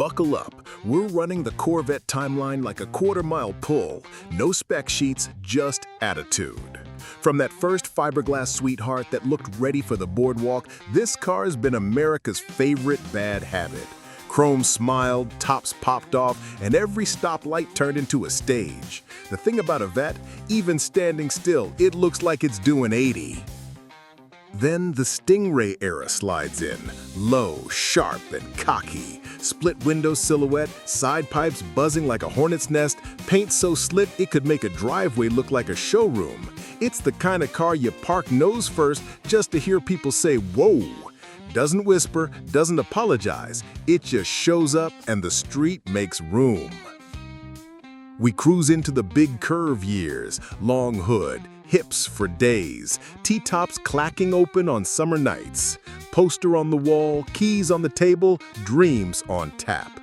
buckle up. We're running the Corvette timeline like a quarter-mile pull. No spec sheets, just attitude. From that first fiberglass sweetheart that looked ready for the boardwalk, this car's been America's favorite bad habit. Chrome smiled, tops popped off, and every stoplight turned into a stage. The thing about a Vette, even standing still, it looks like it's doing 80. Then the Stingray era slides in, low, sharp, and cocky. Split window silhouette, side pipes buzzing like a hornet's nest, paint so slick it could make a driveway look like a showroom. It's the kind of car you park nose first just to hear people say, "Whoa." Doesn't whisper, doesn't apologize. It just shows up and the street makes room. We cruise into the big curve years, long hood, hips for days, T-tops clacking open on summer nights, poster on the wall, keys on the table, dreams on tap.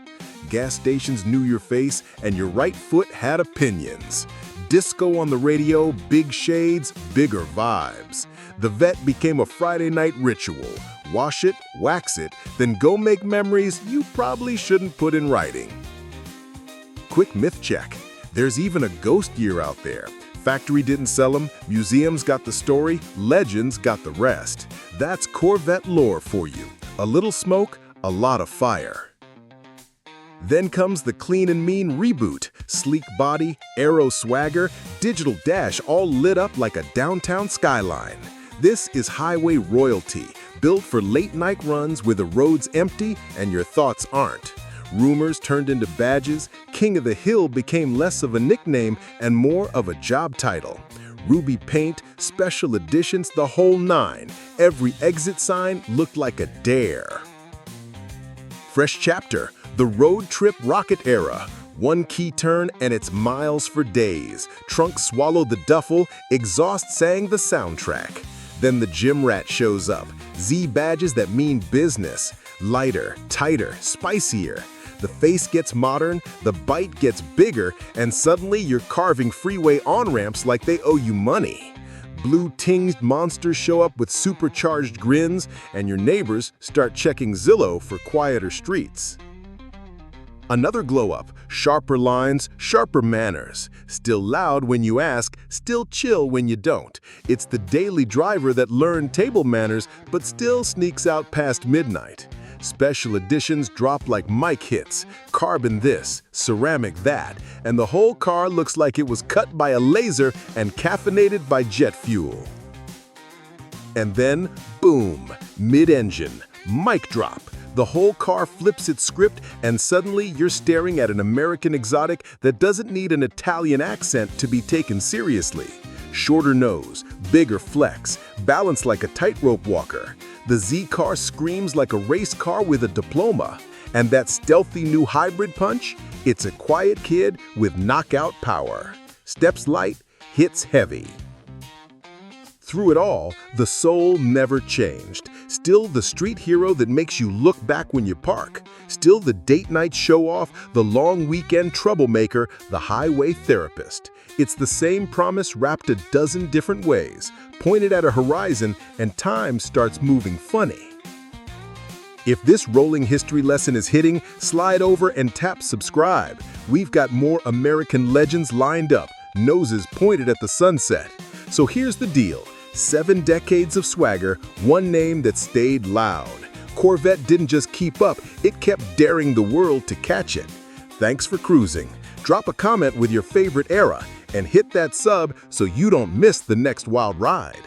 Gas stations knew your face and your right foot had opinions. Disco on the radio, big shades, bigger vibes. The Vette became a Friday night ritual. Wash it, wax it, then go make memories you probably shouldn't put in writing. Quick myth check. There's even a ghost year out there. Factory didn't sell them, museums got the story, legends got the rest. That's Corvette lore for you. A little smoke, a lot of fire. Then comes the clean and mean reboot. Sleek body, aero swagger, digital dash all lit up like a downtown skyline. This is highway royalty, built for late-night runs where the road's empty and your thoughts aren't. Rumors turned into badges, King of the Hill became less of a nickname and more of a job title. Ruby paint, special editions, the whole nine. Every exit sign looked like a dare. Fresh chapter, the road trip rocket era. One key turn and it's miles for days. Trunk swallowed the duffel, exhaust sang the soundtrack. Then the gym rat shows up. Z badges that mean business. Lighter, tighter, spicier. The face gets modern, the bite gets bigger, and suddenly you're carving freeway on-ramps like they owe you money. Blue-tinged monsters show up with supercharged grins, and your neighbors start checking Zillow for quieter streets. Another glow-up, sharper lines, sharper manners. Still loud when you ask, still chill when you don't. It's the daily driver that learned table manners but still sneaks out past midnight. Special editions drop like mic hits, carbon this, ceramic that, and the whole car looks like it was cut by a laser and caffeinated by jet fuel. And then, boom, mid-engine, mic drop. The whole car flips its script and suddenly you're staring at an American exotic that doesn't need an Italian accent to be taken seriously. Shorter nose, bigger flex, balanced like a tightrope walker. The Z car screams like a race car with a diploma. And that stealthy new hybrid punch? It's a quiet kid with knockout power. Steps light, hits heavy. Through it all, the soul never changed. Still the street hero that makes you look back when you park. Still the date night show-off, the long weekend troublemaker, the highway therapist. It's the same promise wrapped a dozen different ways, pointed at a horizon, and time starts moving funny. If this rolling history lesson is hitting, slide over and tap subscribe. We've got more American legends lined up, noses pointed at the sunset. So here's the deal. 7 decades of swagger, one name that stayed loud. Corvette didn't just keep up, it kept daring the world to catch it. Thanks for cruising. Drop a comment with your favorite era and hit that sub so you don't miss the next wild ride.